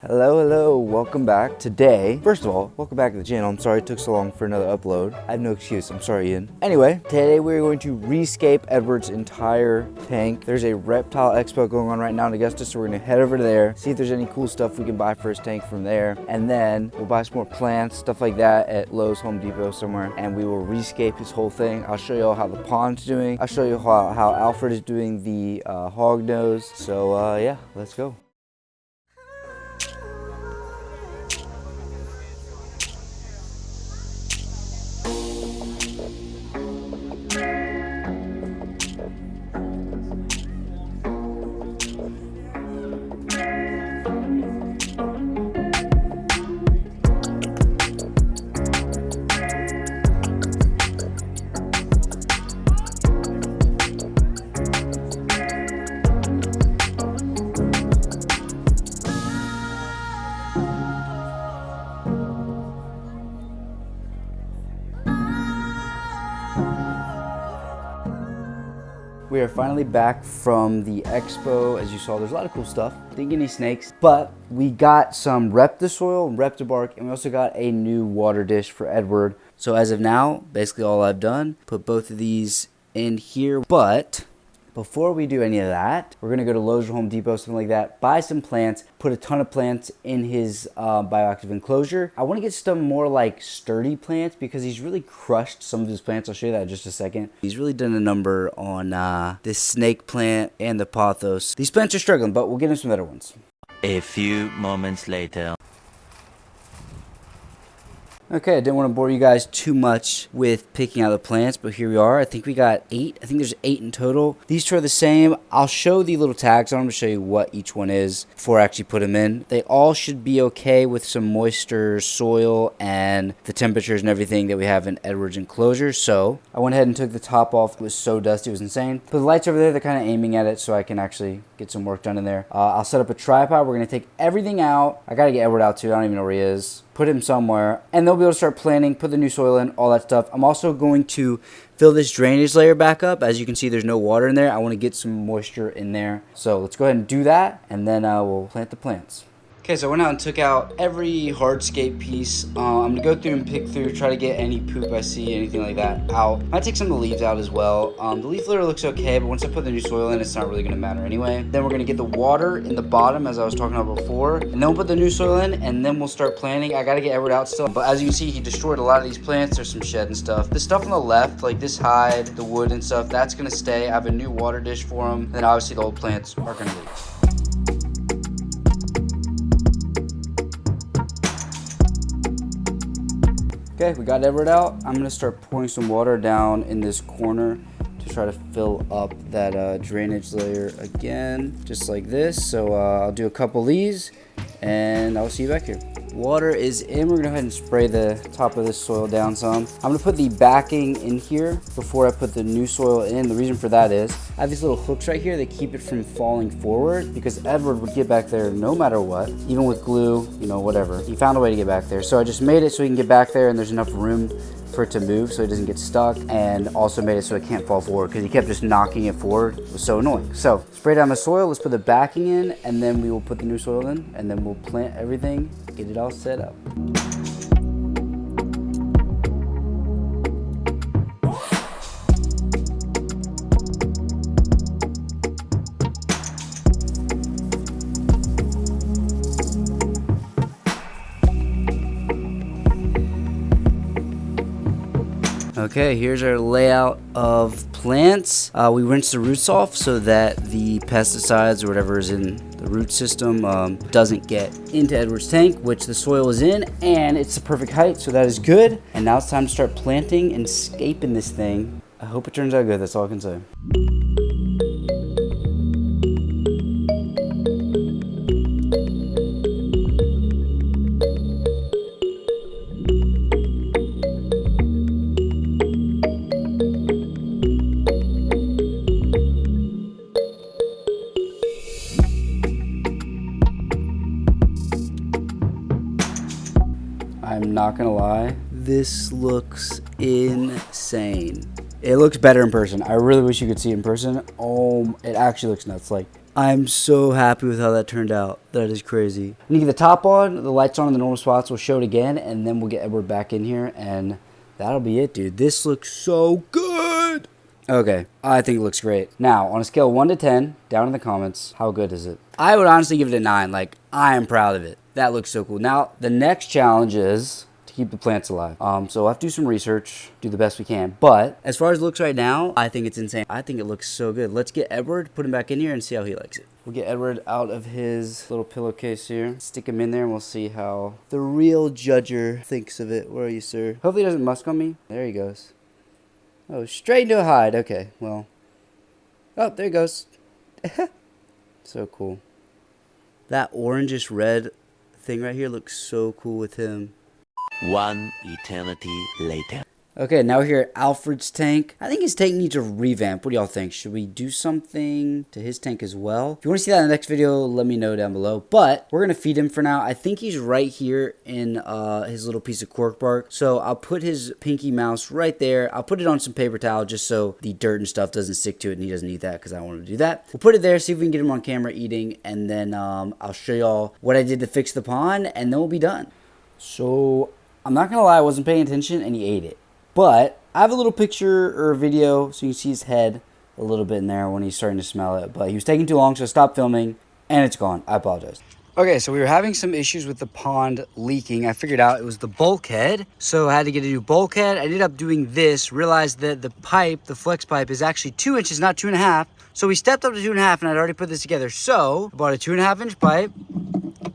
Hello, welcome back. Today, first of all, welcome back to the channel. I'm sorry it took so long for another upload. I have no excuse, I'm sorry, Ian. Anyway, today we're going to rescape Edward's entire tank. There's a reptile expo going on right now in Augusta, so we're gonna head over to there, see if there's any cool stuff we can buy for his tank from there, and then we'll buy some more plants, stuff like that at Lowe's, Home Depot somewhere, and we will rescape his whole thing. I'll show you all how the pond's doing. I'll show you how Alfred is doing the hog nose. So yeah, let's go. We are finally back from the expo. As you saw, there's a lot of cool stuff. Didn't get any snakes, but we got some Reptisoil, Reptibark, and we also got a new water dish for Edward. So as of now, basically all I've done, put both of these in here. But before we do any of that, we're gonna go to Lowe's or Home Depot, something like that, buy some plants, put a ton of plants in his bioactive enclosure. I wanna get some more like sturdy plants because he's really crushed some of his plants. I'll show you that in just a second. He's really done a number on this snake plant and the pothos. These plants are struggling, but we'll get him some better ones. A few moments later. Okay, I didn't want to bore you guys too much with picking out the plants, but here we are. I think we got 8. I think there's 8 in total. These two are the same. I'll show the little tags on them to show you what each one is before I actually put them in. They all should be okay with some moisture, soil, and the temperatures and everything that we have in Edward's enclosure. So I went ahead and took the top off. It was so dusty, it was insane. Put the lights over there, they're kind of aiming at it so I can actually get some work done in there. I'll set up a tripod. We're going to take everything out. I got to get Edward out too. I don't even know where he is. Put him somewhere, and they'll be able to start planting, put the new soil in, all that stuff. I'm also going to fill this drainage layer back up. As you can see, there's no water in there. I want to get some moisture in there. So let's go ahead and do that, and then we'll plant the plants. Okay, so I went out and took out every hardscape piece. I'm gonna go through and pick through, try to get any poop I see, anything like that out. I might take some of the leaves out as well. The leaf litter looks okay, but once I put the new soil in, it's not really gonna matter anyway. Then we're gonna get the water in the bottom, as I was talking about before, and then we'll put the new soil in, and then we'll start planting. I gotta get Edward out still, but as you can see, he destroyed a lot of these plants. There's some shed and stuff. The stuff on the left, like this hide, the wood and stuff, that's gonna stay. I have a new water dish for him. Then obviously the old plants are gonna leave. Okay, we got Edward out. I'm gonna start pouring some water down in this corner to try to fill up that drainage layer again, just like this. So I'll do a couple of these and I'll see you back here. Water is in. We're gonna go ahead and spray the top of this soil down some. I'm gonna put the backing in here before I put the new soil in. The reason for that is I have these little hooks right here that keep it from falling forward, because Edward would get back there no matter what, even with glue, you know, whatever. He found a way to get back there. So I just made it so he can get back there and there's enough room for it to move so it doesn't get stuck, and also made it so it can't fall forward because he kept just knocking it forward. It was so annoying. So spray down the soil, let's put the backing in, and then we will put the new soil in, and then we'll plant everything, get it all set up. Okay, here's our layout of plants. We rinse the roots off so that the pesticides or whatever is in the root system doesn't get into Edward's tank, which the soil is in, and it's the perfect height, so that is good. And now it's time to start planting and scaping this thing. I hope it turns out good, that's all I can say. I'm not gonna lie, this looks insane. It looks better in person. I really wish you could see it in person. Oh, it actually looks nuts. Like, I'm so happy with how that turned out. That is crazy. When you get the top on, the lights on in the normal spots, we'll show it again, and then we'll get Edward back in here, and that'll be it, dude. This looks so good. Okay, I think it looks great. Now, on a scale of 1 to 10, down in the comments, how good is it? I would honestly give it a 9. Like, I am proud of it. That looks so cool. Now, the next challenge is to keep the plants alive. So we'll have to do some research, do the best we can. But as far as it looks right now, I think it's insane. I think it looks so good. Let's get Edward, put him back in here, and see how he likes it. We'll get Edward out of his little pillowcase here, stick him in there, and we'll see how the real judger thinks of it. Where are you, sir? Hopefully he doesn't musk on me. There he goes. Oh, straight into a hide. Okay, well. Oh, there he goes. So cool. That orangish red thing right here looks so cool with him. One eternity later. Okay, now we're here at Alfred's tank. I think his tank needs a revamp. What do y'all think? Should we do something to his tank as well? If you want to see that in the next video, let me know down below. But we're going to feed him for now. I think he's right here in his little piece of cork bark. So I'll put his pinky mouse right there. I'll put it on some paper towel just so the dirt and stuff doesn't stick to it and he doesn't eat that because I don't want to do that. We'll put it there, see if we can get him on camera eating. And then I'll show y'all what I did to fix the pond and then we'll be done. So I'm not going to lie, I wasn't paying attention and he ate it. But I have a little picture or a video so you can see his head a little bit in there when he's starting to smell it. But he was taking too long, so I stopped filming, and it's gone. I apologize. Okay, so we were having some issues with the pond leaking. I figured out it was the bulkhead, so I had to get a new bulkhead. I ended up doing this, realized that the pipe, the flex pipe, is actually 2 inches, not 2.5. So we stepped up to 2.5, and I'd already put this together. So I bought a 2.5-inch pipe.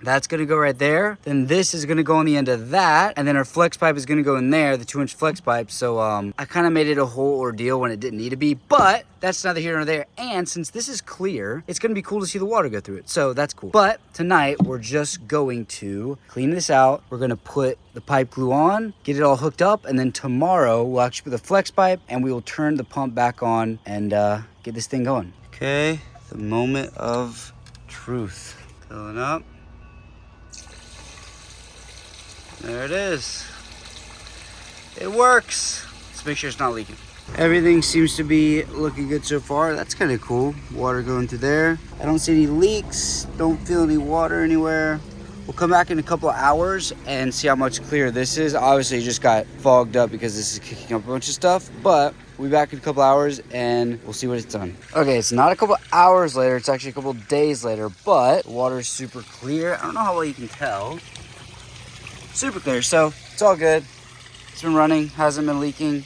That's going to go right there. Then this is going to go on the end of that. And then our flex pipe is going to go in there, the 2-inch flex pipe. So I kind of made it a whole ordeal when it didn't need to be. But that's neither here nor there. And since this is clear, it's going to be cool to see the water go through it. So that's cool. But tonight, we're just going to clean this out. We're going to put the pipe glue on, get it all hooked up. And then tomorrow, we'll actually put the flex pipe and we will turn the pump back on and get this thing going. Okay, the moment of truth. Filling up. There it is. It works. Let's make sure it's not leaking. Everything seems to be looking good so far. That's kind of cool. Water going through there. I don't see any leaks. Don't feel any water anywhere. We'll come back in a couple of hours and see how much clearer this is. Obviously, it just got fogged up because this is kicking up a bunch of stuff. But we'll be back in a couple hours and we'll see what it's done. Okay, it's not a couple hours later. It's actually a couple days later. But the water is super clear. I don't know how well you can tell. Super clear, so it's all good. It's been running, hasn't been leaking,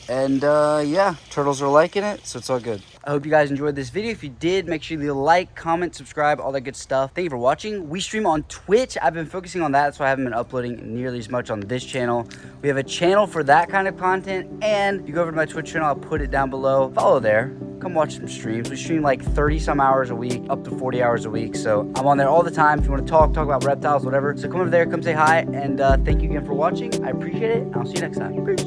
and yeah, turtles are liking it, so it's all good. I hope you guys enjoyed this video. If you did, make sure you leave a like, comment, subscribe, all that good stuff. Thank you for watching. We stream on Twitch. I've been focusing on that, so I haven't been uploading nearly as much on this channel. We have a channel for that kind of content, and if you go over to my Twitch channel, I'll put it down below. Follow there. Come watch some streams. We stream like 30-some hours a week, up to 40 hours a week. So I'm on there all the time. If you want to talk about reptiles, whatever. So come over there, come say hi, and thank you again for watching. I appreciate it. I'll see you next time. Peace.